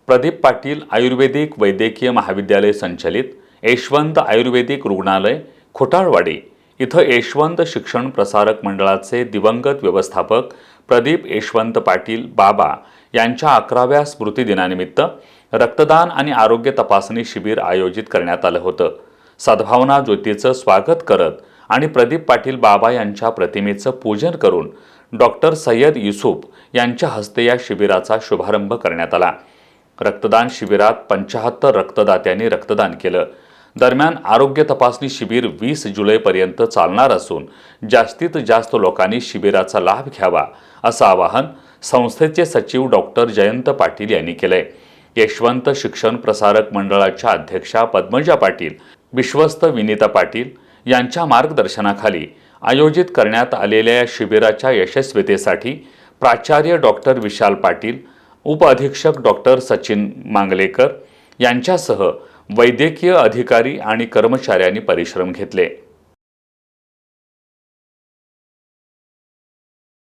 प्रदीप पाटील आयुर्वेदिक वैद्यकीय महाविद्यालय संचलित यशवंत आयुर्वेदिक रुग्णालय खोटाळवाडी इथं यशवंत शिक्षण प्रसारक मंडळाचे दिवंगत व्यवस्थापक प्रदीप यशवंत पाटील बाबा यांच्या 11व्या स्मृतिदिनानिमित्त रक्तदान आणि आरोग्य तपासणी शिबिर आयोजित करण्यात आलं होतं। सद्भावना ज्योतीचं स्वागत करत आणि प्रदीप पाटील बाबा यांच्या प्रतिमेचं पूजन करून डॉक्टर सय्यद युसुफ यांच्या हस्ते या शिबिराचा शुभारंभ करण्यात आला। रक्तदान शिबिरात 75 रक्तदात्यांनी रक्तदान केलं। दरम्यान आरोग्य तपासणी शिबिर 20 जुलैपर्यंत चालणार असून जास्तीत जास्त लोकांनी शिबिराचा लाभ घ्यावा असं आवाहन संस्थेचे सचिव डॉक्टर जयंत पाटील यांनी केलंय। यशवंत शिक्षण प्रसारक मंडळाच्या अध्यक्षा पद्मजा पाटील, विश्वस्त विनीता पाटील यांच्या मार्गदर्शनाखाली आयोजित करण्यात आलेल्या या शिबिराच्या यशस्वीतेसाठी प्राचार्य डॉक्टर विशाल पाटील, उपअधीक्षक डॉक्टर सचिन मांगलेकर यांच्यासह वैद्यकीय अधिकारी आणि कर्मचाऱ्यांनी परिश्रम घेतले।